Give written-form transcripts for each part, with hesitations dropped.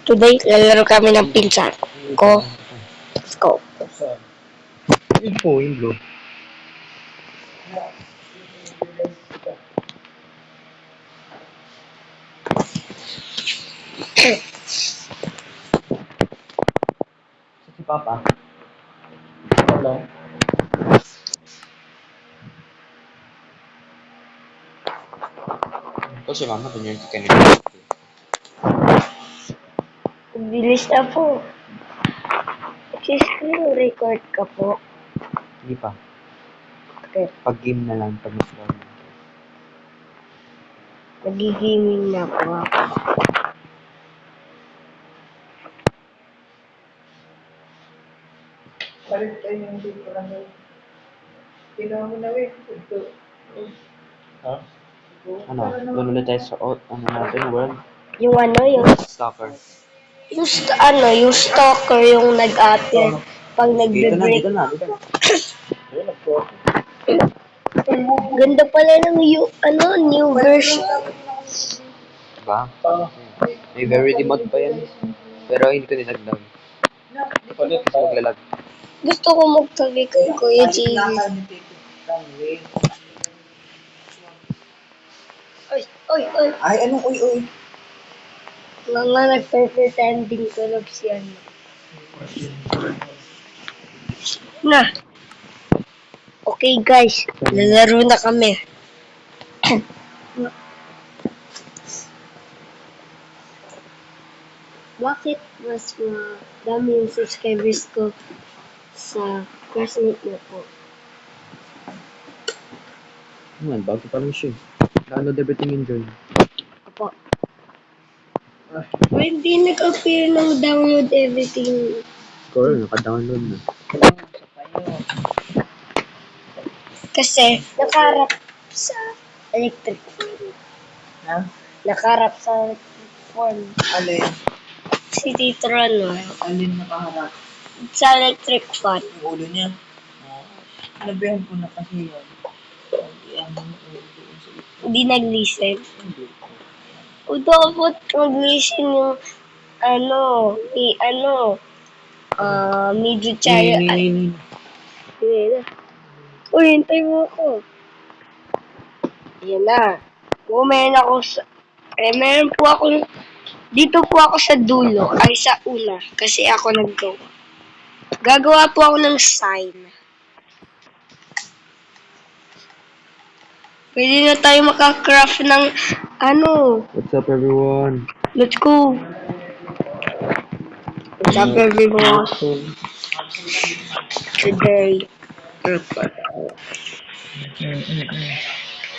Today, lalaro kami ng pinsan ko. Let's go. Yung po, yung blue. Si Papa. Hello. Ito si Mama, dun yung chicken. Bilis na po. Screen record ka po. Hindi pa. Okay. Pag game na lang, pag nag-phone. Nagigiming na po ako. Balik tayo yung dito lang yun. Ginawa mo na eh. Ito. Ha? Ano? Doon ulit tayo sa ano natin, world? Yung ano, yung Stalker. yung stalker yung nag-appear pag nagbe-break. Dito na. Ayun, nag-phone. Ganda pala ng new version. Diba? May very mod pa yan. Pero hindi ko nilagdag. Ulit, kasi maglalag. Gusto ko magtabi kay Kuya JV. Oy. Ay, anong uy? Mga nagpe-pretending tulog si ano. Na. Okay guys, lalaro na kami. Bakit mas dami yung subscribers ko sa classmate na po? Naman, bago pa lang siya. Download everything in Joy. Apo. Hindi nag-appear ng download everything. Score, naka-download na. Kasi nakaharap sa electric fan. Ha? Nakaharap sa electric fan. Alin? Si Tito Ron, Alin nakaharap? sa electric fan. Yung ulo niya? Nabihan ko na kasi yun. Hindi nag-listen. O dapat mag-listen yung medyo chayo. Uy, hintay mo ako. Yan na. Meron po ako, dito po ako sa dulo, ay sa una, kasi ako naggawa. Gagawa po ako ng sign. Pwede na tayo makakraft ng What's up, everyone? Let's go. What's up, everyone? Today,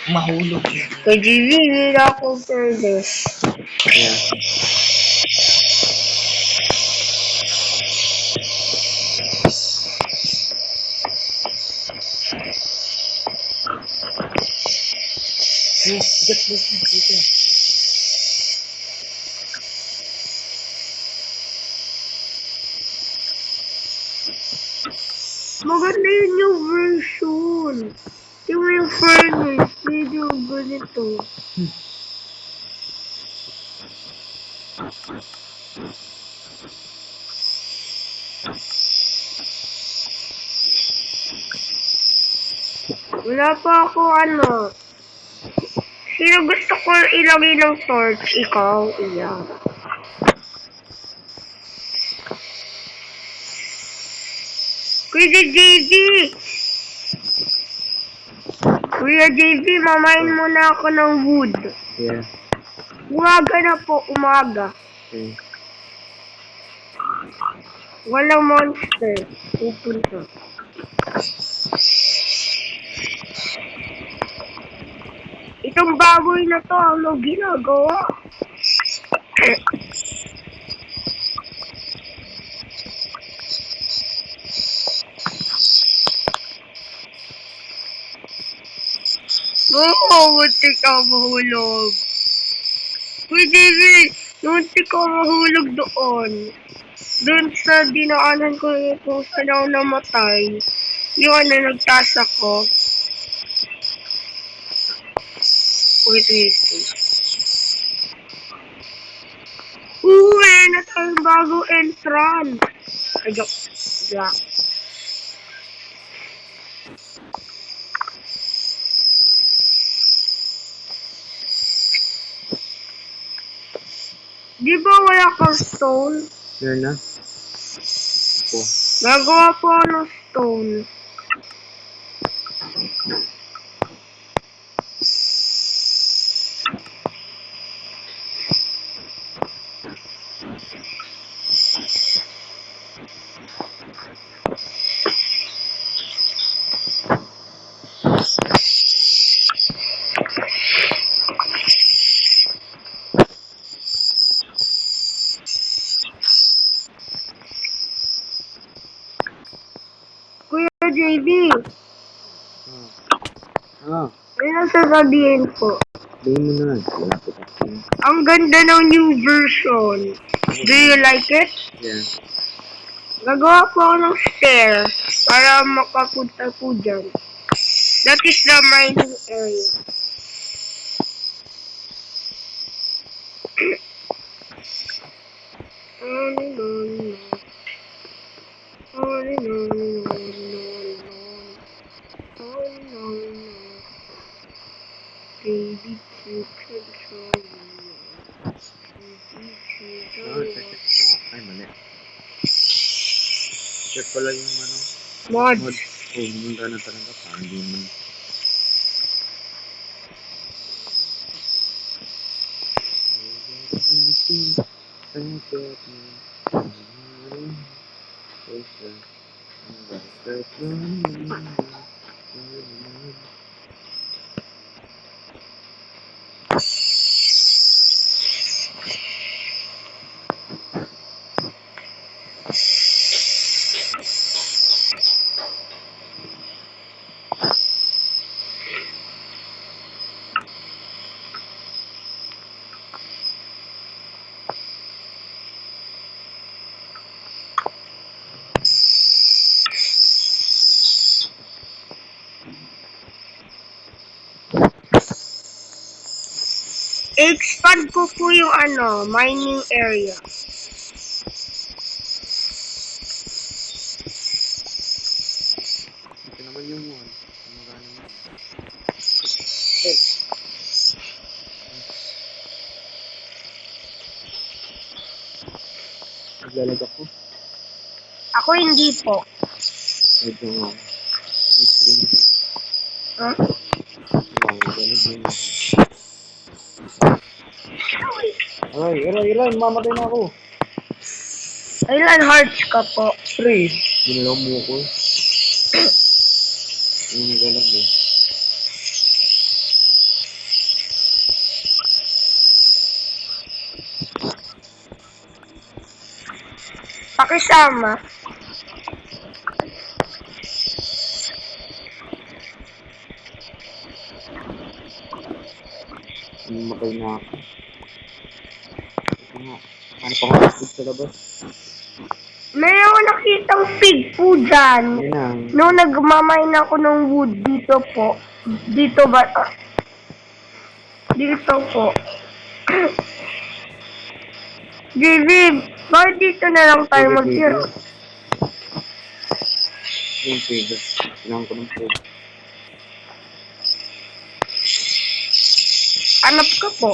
Mahulog. kay GV, hindi ako pwede. Yeah. Yes, get this dito. Maganda yun yung version. Yung furnace, medyo ganito. Wala pa ako Sino gusto ko ilagay ng torch? Ikaw? Iya. Kuya JV! Kuya JV, mamain muna ako ng wood. Yeah. Umaga na po, umaga. Okay. Walang monster. Pupunta. Itong baboy na to, ano ginagawa? Muntik ka mahulog. Uy, David, muntik ka mahulog doon. Doon sa dinaanan ko kung saan ako namatay. Yung nagtaas ako. Wait. Uy, tayong bagong entrance. Ay, joke. Joke. Di ba wala kang stone? Meron na. Po. Nagawa po ako ng stone. Kuya JB, may nasasabihin po. Sabihin mo na. Malapit ako. Ang ganda ng new version. Do you like it? Yeah. Gagawa po ako ng stair para makapunta po dyan. That is the mining area. Baby, to control you. Ay, mali. Check pala yung ano. Mod. Mod. Oh, munda na talaga. Parang di man. Expand ko po yung mining area. Ito naman yung one. Magana naman. Naglalag ako. Ako hindi po. Ito nga. May screen ko. Huh? Wow, naglalag din ako. Aray, mamatay na ako. Ilan hearts ka po? 3. Ginalaw mo ko. Yung naglalag eh. Pakisama. Mamatay na ako. Ito nga. Ano pa nga sa labas? Mayroon nakitang pig po dyan. Ayun na. Nung nagmamine ako ng wood dito po. Dito ba? Dito po. JB, bakit dito na lang tayo mag-tiro? Yung pig. Kailangan ko ng pig. Hanap ka po.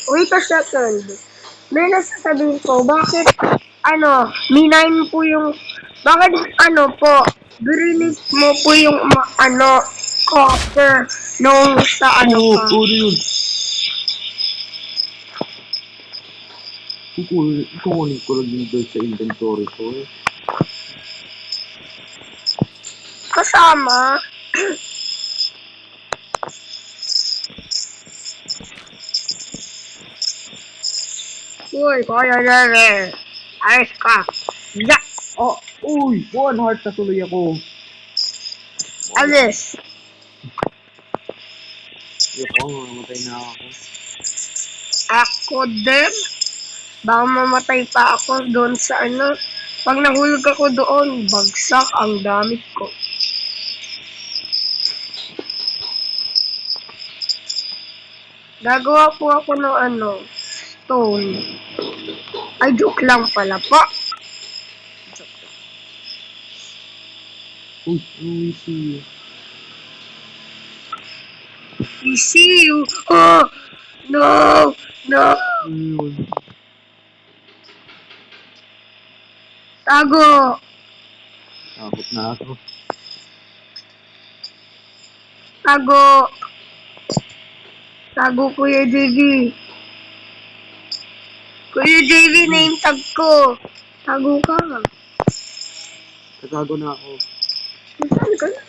Wait a second. May nasasabihin ko, bakit, minine po yung, bakit, po, grinit mo po yung, copper nung sa, Puro ka. yun. Kukunin ko lang yung doon sa inventory ko eh. Kasama, uy, kaya na rin. Ayos ka. Yeah. Oh, uy! 1 heart na tuloy ako. Alis. Ako, mamatay na ako. Ako din. Baka mamatay pa ako doon sa Pag nahulog ako doon, bagsak ang damit ko. Gagawa po ako ng stone. Ay, joke lang pala po. Uy, we see you. We see you. Oh, no, no. Ayun. Tago. Takot na ako. Tago. Tago, Kuya JV. Kuya JV, name tag ko. Tago ka. Tatago na ako. Saan ka na?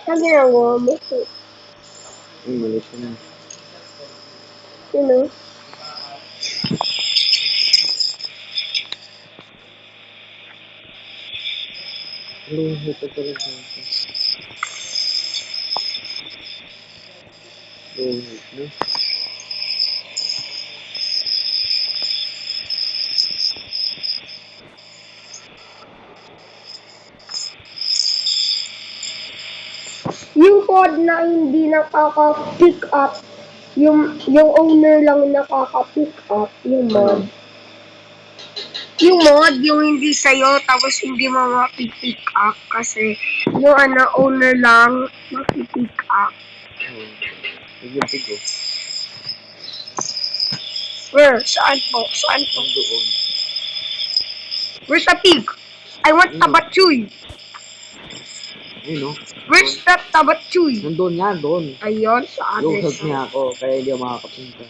Saan ginagawa mo? Ay, malit ko na. Sino? Hello, ito pa rin ako. No? Yung pod na hindi nakaka-pick up, yung owner lang nakaka-pick up, yung mod. Yung mod, yung hindi sa'yo, tapos hindi mo mapipick up kasi yung owner lang mapipick up. Oo. Nag-ibig ko. Where? Saan po? Saan po? Doon. Where's the pig? I want tabatsuy. Ayun, no? Where's that tabatsuy? Nandun nga, doon. Ayun, sa Yung akin. help niya ako, kaya hindi ako makakapunta.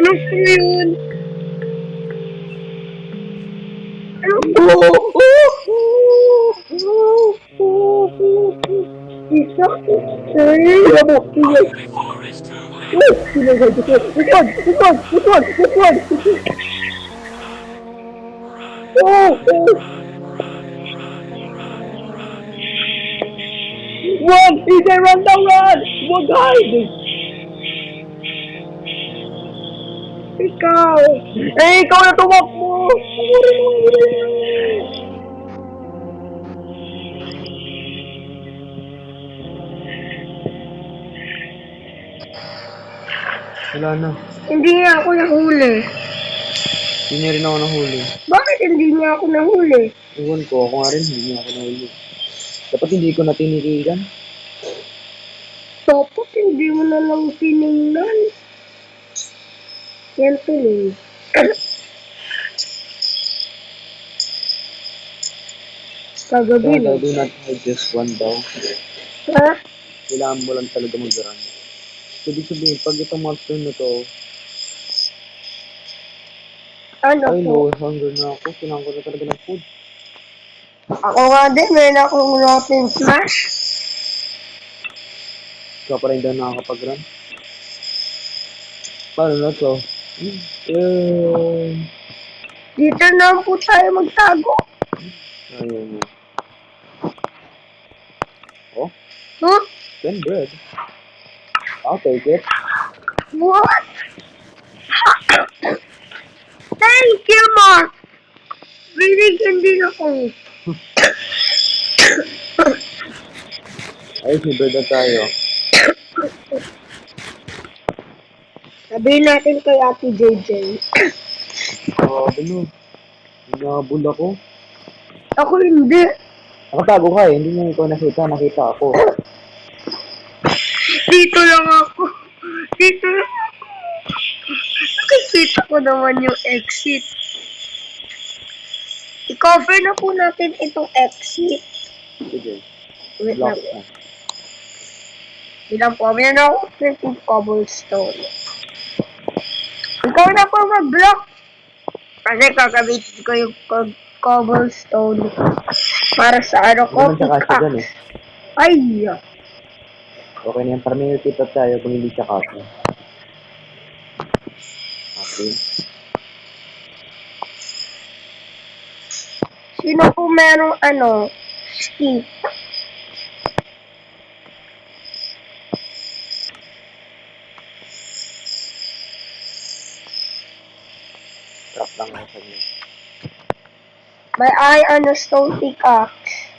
Anong po yun? Anong po? Isa? Ay, labok. Sige. Oh, sige, sige. This one. Oh. Run! EJ, run down, run! Wag hide! Ikaw! Eh, ikaw na tumakbo! Wala na. Hindi niya ako nahuli. Hindi niya rin ako nahuli. Bakit hindi niya ako nahuli? Iwan ko, ako nga rin, hindi niya ako nahuli. Dapat hindi ko na tinitigan. Dapat hindi mo na lang tinignan. Yan tuloy. Kagabi Kaya na. do not hide just one daw. Ha? Kailangan mo lang talaga mag-run. So, ibig sabihin, pag itong monster na to, Ano ay po? no, hunger na ako. Kailangan ko na talaga ng food. Ako nga din, meron akong rotten smash. Ikaw pa rin daw nakakapag-run. Paano na to? Dito na po tayo magtago. Ayun. Oh, Huh? 10 bread. I'll take it. What? Thank you, Mark. Binigyan din ako. Ay, may bread na tayo. Sabihin natin kay Ate JJ. Ano? Hinabol ako. Ako hindi. Nakatago ka eh. Hindi mo ikaw nakita. Nakita ako. Dito lang ako. Dito lang ako. Nakikita ko naman yung exit. I-cover na po natin itong exit. Sige. Wait Block lang. na. Bilang po, meron ako 20 cobblestone. Ikaw na po mag-block. Kasi kakabit ko yung cobblestone para sa Hindi naman siya kasi dyan eh. Ay! Okay na yan. Para may kita tayo kung hindi siya kasi. Okay. Sino po merong stick? Trap lang ako sa inyo. May iron na stone pickaxe.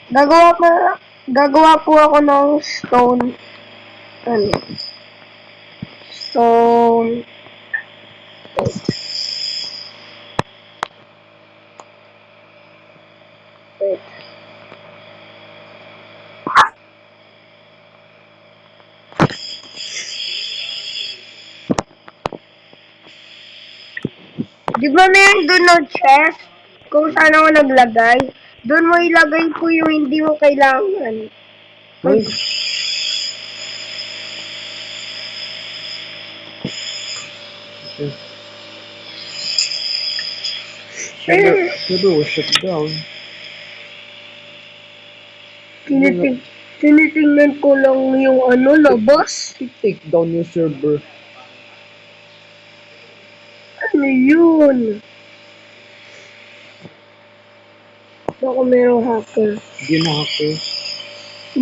Gagawa po ako ng stone. Ano? Stone. Wait. Di ba meron doon ng chest? Kung saan ako naglagay? Doon mo ilagay po yung hindi mo kailangan. Ay, server was shut down. Tinitingnan ko lang yung labas. Take down yung server. Ano yun? Baka merong hacker. Hindi na ako.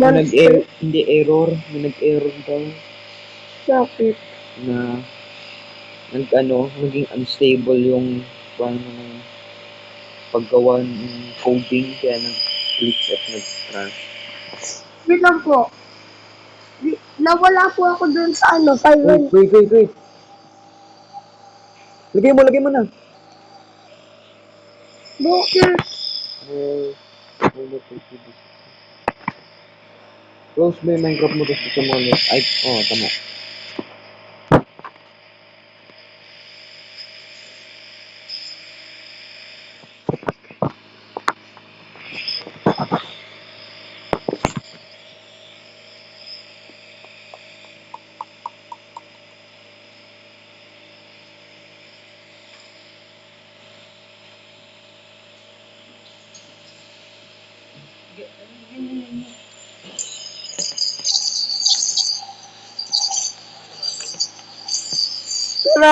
Monster. Hindi error. May nag-error daw. Bakit? Na naging unstable yung paano ng paggawa ng coding kaya nag-glitch at nag-crash. Wait lang po. Nawala po ako dun sa silent. Wait. Lagay mo na. Bakit? Close mo yung Minecraft mo tapos mo ulit. Ay, tama.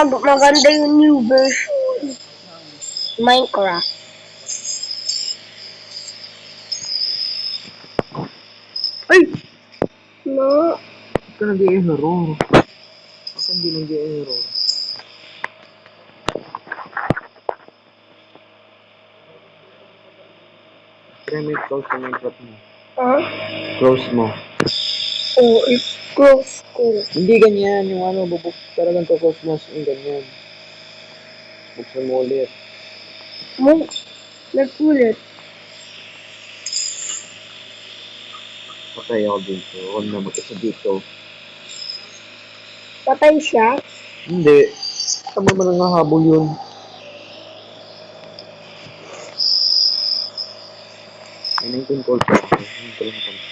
Maganda yung new version. Minecraft. Ay! No. Ba't ka nag-i-error? Ako hindi nag-i-error. Try mo i-close yung Minecraft mo. Ha? Close mo. Oh, it's close ko. Hindi ganyan. Yung talagang close mo yung ganyan. Buksan mo ulit. Nag-ulit. Patay ako dito. Huwag na mag-isa dito. Patay siya. Hindi. Tama mo nang hahabol yun. May 19 calls ako. Hindi ko lang napansin.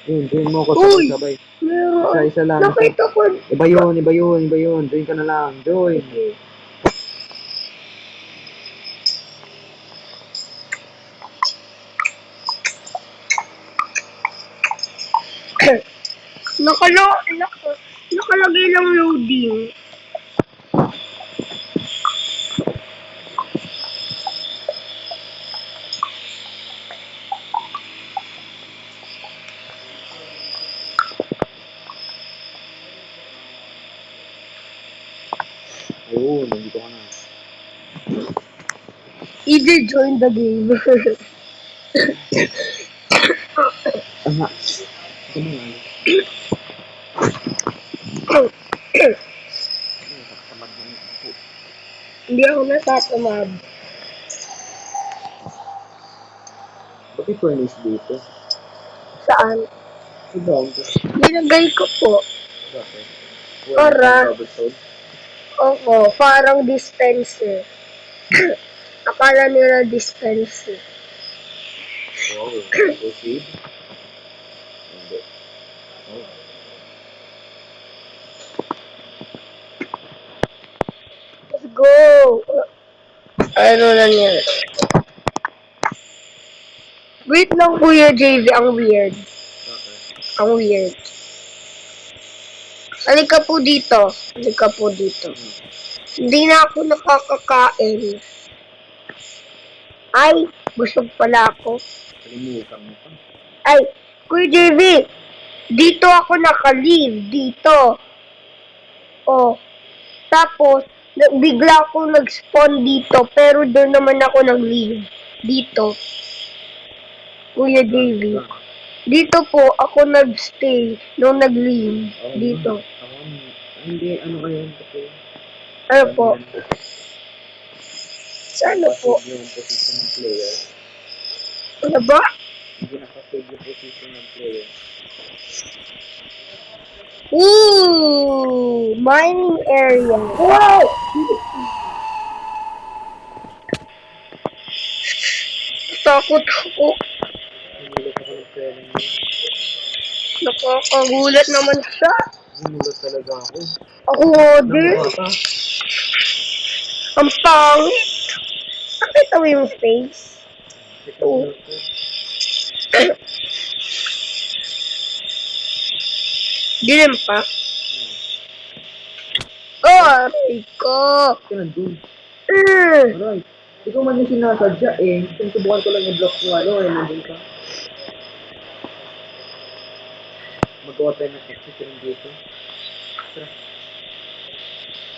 Yun, join mo ako sabay-sabay. Meron. Isa-isa lang. Nakita ko. Iba yun. Join ka na lang. Join. Nakalagay lang loading. Oo, nandito ka na. Either join the game. Aha. Ito na nga. Tamad na yun ako. Hindi ako natatamad. Bakit furnace dito? Saan? Sa down ko. Nilagay ko po. Bakit? Para. Cobblestone? Oo, parang dispenser. Akala nila dispenser. Wow, proceed. Hindi. Oh. Let's go! Ano lang yan? Wait lang, Kuya JV. Ang weird. Okay. Ang weird. Halika po dito. Hindi na ako nakakakain. Ay, busog pala ako. Kalimutan mo pa. Ay, Kuya JV. Dito ako naka-leave. Dito. Oh. Tapos, bigla ako nag-spawn dito, pero doon naman ako nag-leave. Dito. Kuya JV. Dito po, ako nag-stay nung nag-leave. Dito. Hindi, ano kayo kasi? Ano po? Sana po? Yung position ng player. Ano ba? Hindi nakasave yung position ng player. Ooh! Mining area. Wow! Takot ako. Humulat ako ng pera niya. Nakakagulat naman siya. Humulat talaga ako. Ako din. Bata. Ang pangit. Nakita mo yung face? Oo. Dilim pa. Oh, aray ko. Ka nandun. Mm. Alright. Ikaw man yung sinasadya eh. Sinusubukan ko lang i-block yung ano eh. Nandun ka. Magawa tayo ng exit yung dito.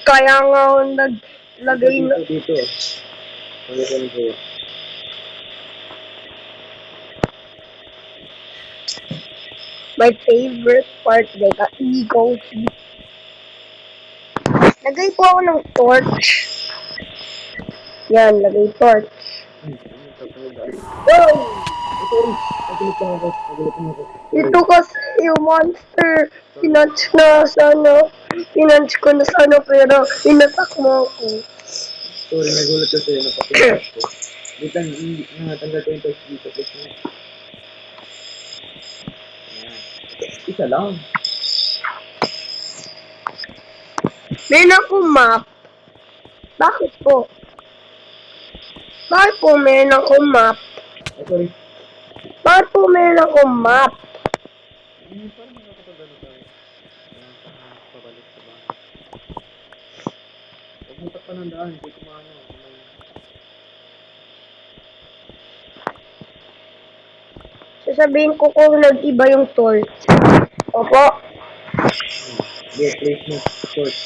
Kaya nga ako naglagay na. Dito. Ano ko nito? My favorite part, like, ego. Lagay po ako ng torch. Yan, lagay torch. Oh! Nagulat lang ako. Nagulat lang ako. Ito kasi yung monster. Pinunch na sana. Pinunch ko na sana pero inatak mo ako. Sorry, nagulat kasi napapintas ko. Dito, natanggal ko yung touch dito. Please na. Isa lang. Meron akong map. Bakit po? Bakit po meron akong map? Oh, sorry. Bakit po meron akong map? Parang nakakapagano tayo. Pabalik sa bahay. Pagmutak pa ng daan, hindi ko maano. Sasabihin ko kung nag-iba yung torch. Opo. Yeah, place mo. Short.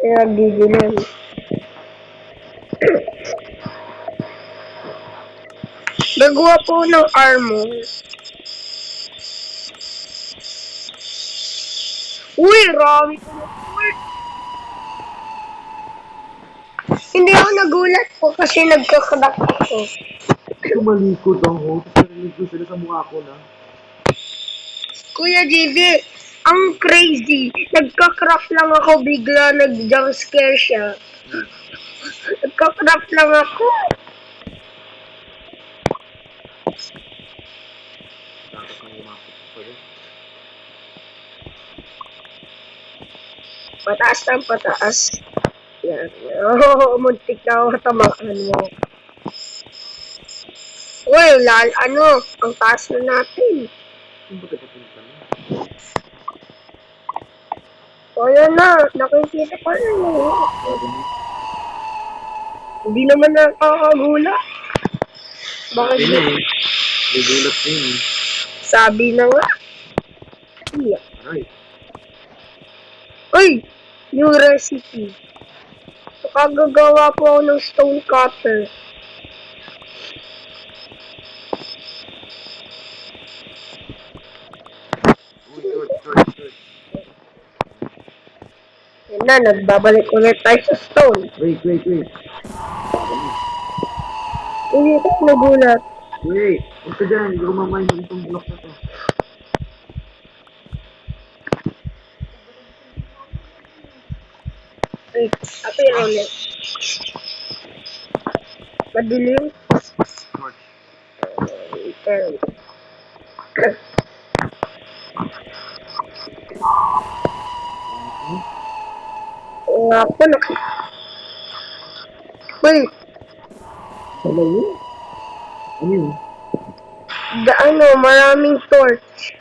Kaya gigilan. Nagawa po ng armor. Uy, rami ko na torch. Hindi ako nagulat po kasi nagkakadak ako. Tumalikod ako. Tapos narinig ko sila sa mukha ko na. Kuya JV, ang crazy. Nagka-craft lang ako bigla nag-jump scare siya. Nagka-craft lang ako. Tapos nang umapit ko pala. Pataas ng pataas. Yan. Oh, muntik na ako tamaan mo. Uy, ang taas na natin. Saan ba ito punta na? O yan na, nakikita ko na yun. Hindi naman nakakagulat. Bakit Hindi di? eh. Nagulat din eh. Sabi na nga. Iya. Alright. Uy! New recipe. Nakagagawa po ako ng stone cutter. Uy, short. Yan na, nagbabalik ulit tayo sa stone. Wait. Uy, ito nagulat. Wait. Huwag ka dyan. Hindi ko mamayin ng isang block na to. Wait, apir ulit. Madilim. Short. Turn. Nga po, Wait, Hello yun? Ano yun? maraming torch.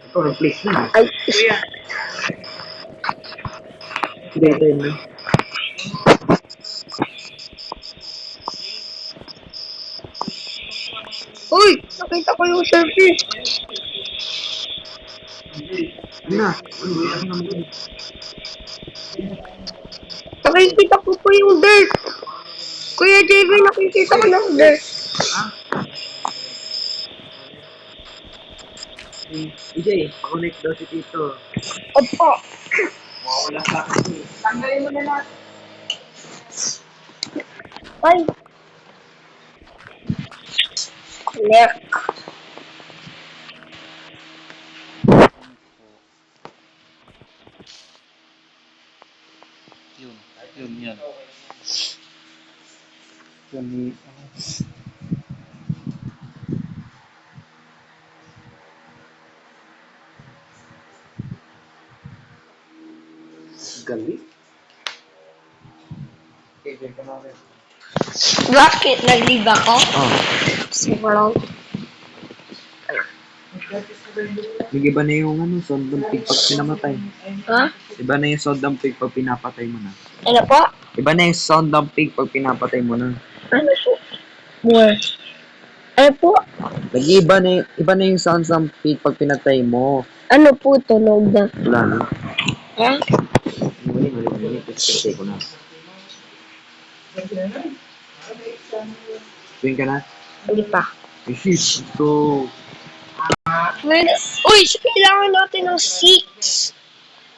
Ito, replace na. Ay, Ito yun. Uy! Nakita ko yung selfie. Na. Nakikita ko po yung dirt. Kuya JB, nakikita ko ng dirt. EJ, pa-connect daw si Tito. Opo. Mawawala sa akin. Tanggalin mo na lahat. Ay. Connect. Yun, yan. Yun, Galing. Okay, ka natin. Bakit? Nag-leave ako? Oh, Sobrang. nag-iba na yung sound ng pig pag pinamatay. Ha? Iba na yung sound ng pig pag pinapatay mo na. Ano po? Iba na yung sound ng pig pag pinapatay mo na. Ano po? More. Ano po? Iba na yung sound ng pig pag pinatay mo. Ano po tunog na? Wala na. Ha? Mali. Pinatay ko na. Swing ka na? Hindi pa. Sheesh. So, Uy, kailangan natin ng 6.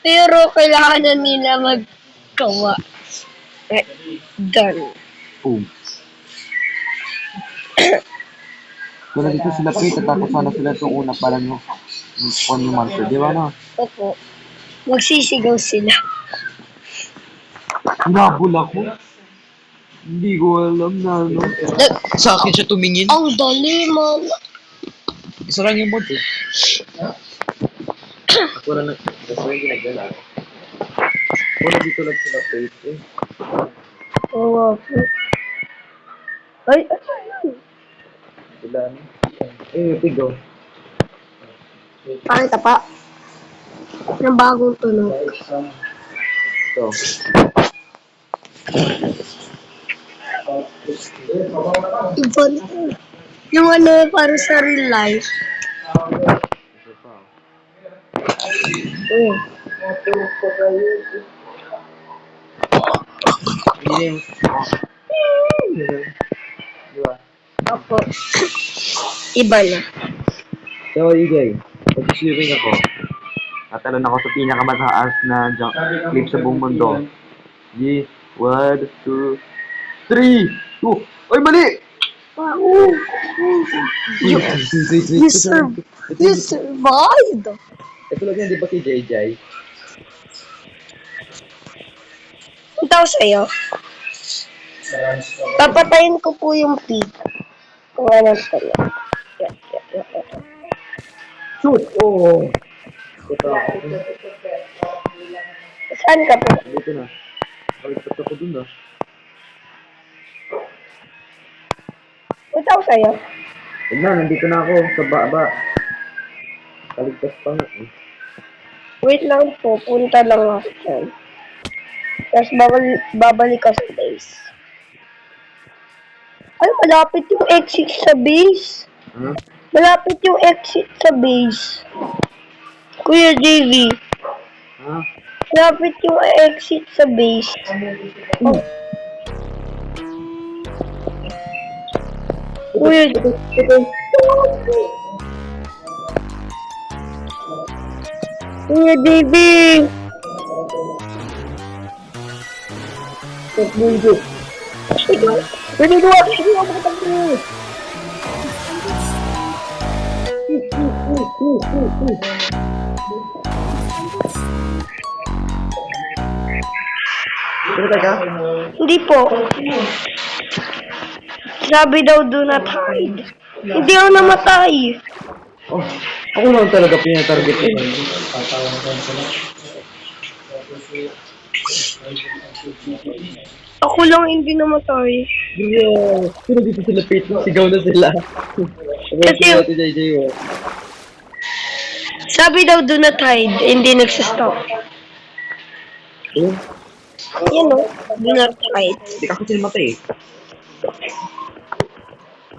Pero kailangan na nila maggawa. Done. boom. Kung nandito sila Pete, tapos sana sila itong una para nyo mag-spawn yung monster. Di ba na? Opo. Magsisigaw sila. Hinabol ako. Hindi ko alam na ano. Sa akin siya tumingin. Ang dali, man. Isa lang yung mod eh. Ako na that's why ginagala. Ako nandito lang sila Pete eh. Oo po. Ay, ano yan? Sila ano? Pigo. Pakita pa. Ng bagong tunog. Ito. Iba na. Yung ano, para sa real life. Ito pa. Oh. Hindi yung... Di ba? Opo. Iba na. So, EJ, pag-shooting ako. Tatalon ako sa pinakamataas na clip sa buong mundo. 1, 2, 3! Oh! Ay, mali! You, you survived. Ito lang yan, di ba si JJ? Punta ko sa'yo. Papatayin ko po yung pig. Kung ano sa'yo. Shoot! Oh! Ito ako. Saan ka po? Dito na. Baliktad ako dun na. Punta ko sa'yo. Huwag na, nandito na ako sa baba. Kaligtas pa nga eh. Wait lang po. Punta lang ako dyan. Tapos babalik ka sa base. Ay, malapit yung exit sa base. Ha? Malapit yung exit sa base. Kuya JV. Ha? Malapit yung exit sa base. Oh. Kuya Kuya JV. Pwede ko Pero teka. Hindi po. Sabi daw do not hide. Hindi ako namatay. Oh, ako lang talaga pinatarget eh. Ako lang hindi namatay. Yeah. Pero dito sila Pete, sigaw na sila. Kasi- Kasi JJ oh. Sabi daw do not hide. Hindi nagsistop. Eh, Yan o. Do not hide. di ka kasi namatay eh.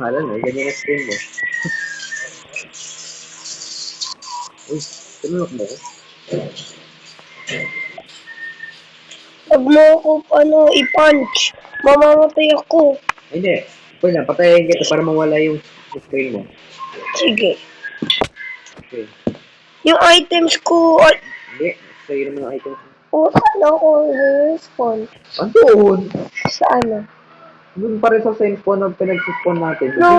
Hala na, ganyan na screen mo. Uy, tinulok mo ko? Huwag mo ako, i-punch. Mamamatay ako. Hindi. Pwede na, patayin kita para mawala yung screen mo. Sige. Okay. Yung items ko, ay, Hindi. Sa'yo naman ang items mo. saan ako respawn? Andun! Sa ano? Doon pa rin sa same spawn na pinag-spawn natin. No!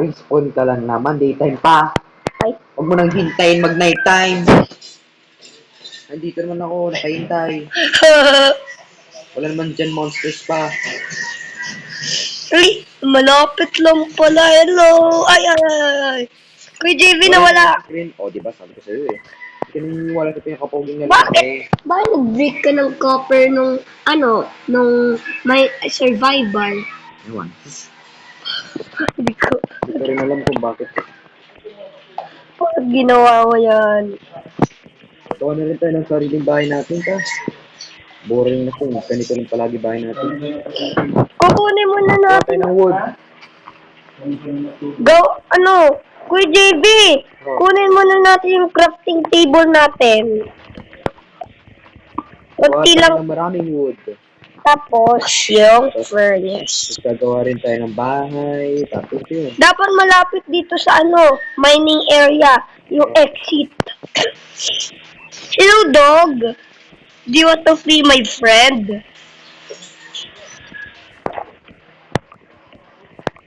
Respawn ka lang naman. Daytime pa. Ay, Huwag mo nang hintayin mag-nighttime. Nandito naman ako. Nakahintay. Wala naman dyan monsters pa. ay, malapit lang pala. Hello! Ay, ay, ay, ay. Kuya JV na wala. Screen. O, diba? Sabi ko sa'yo eh. Hindi ka naniniwala sa pinakapoging na Bakit? Bakit nag-break ka ng copper nung, nung may survival? Ewan. Hindi ko. Hindi ko rin alam kung bakit. Bakit ginawa mo yan? Gawa na rin tayo ng sariling bahay natin, ka. Boring na kung ganito rin palagi bahay natin. Kukunin muna Gawa natin. tayo ng wood. Go, Kuya JB, Oh. kunin muna natin yung crafting table natin. Gawa Kunti tayo lang. ng maraming wood. Tapos, yung furnace. Tapos gagawa rin tayo ng bahay. Tapos yun. Dapat malapit dito sa mining area, yung exit. Hello, dog. Do you want to free my friend?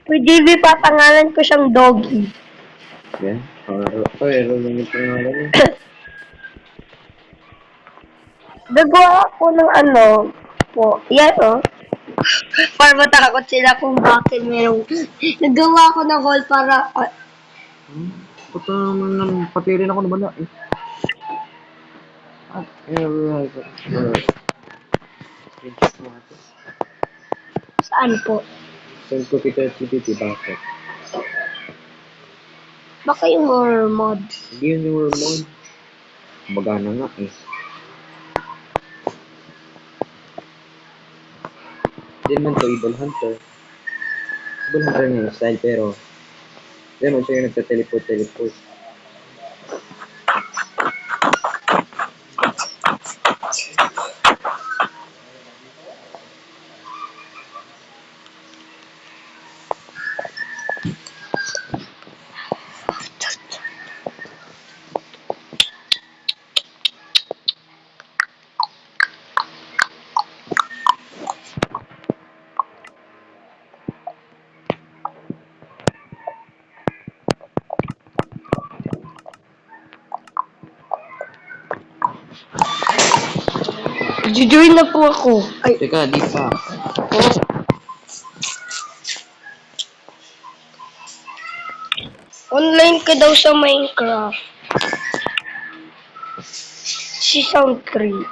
Kuya JB, papangalan ko siyang doggy. Yan. Pero lang yung pangalan niya. Gagawa ako ng po. Yan, para matakot sila kung bakit merong... Nagawa ko ng hall para... Puta naman, pati rin ako naman na eh. Screenshot mo ito. Saan po? Send ko kita activity, bakit? Baka yung horror mod. Hindi yun yung hormone. Magana nga eh. Hindi naman to Evil Hunter. Evil Hunter nga yung style pero hindi naman siya yung nagta-teleport. Join na po ako. Ay, Teka, di pa. online ka daw sa Minecraft. Season 3.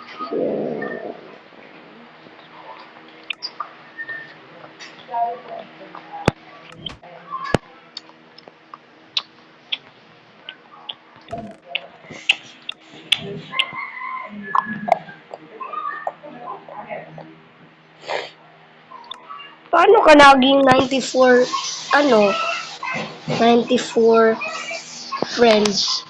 Paano ka naging 94, 94 friends?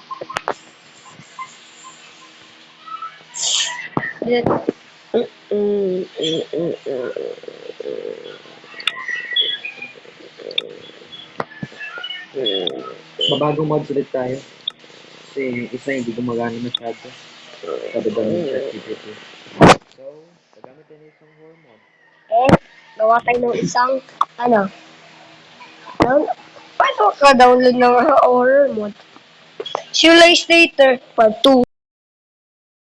Mabagong mods ulit tayo. Kasi yung isa hindi gumagana masyado. Sabi daw ng ChatGPT. So, tagamit tayo ng isang horror mod. Gawa tayo ng isang, paano ka download ng horror mod? See you later, part 2.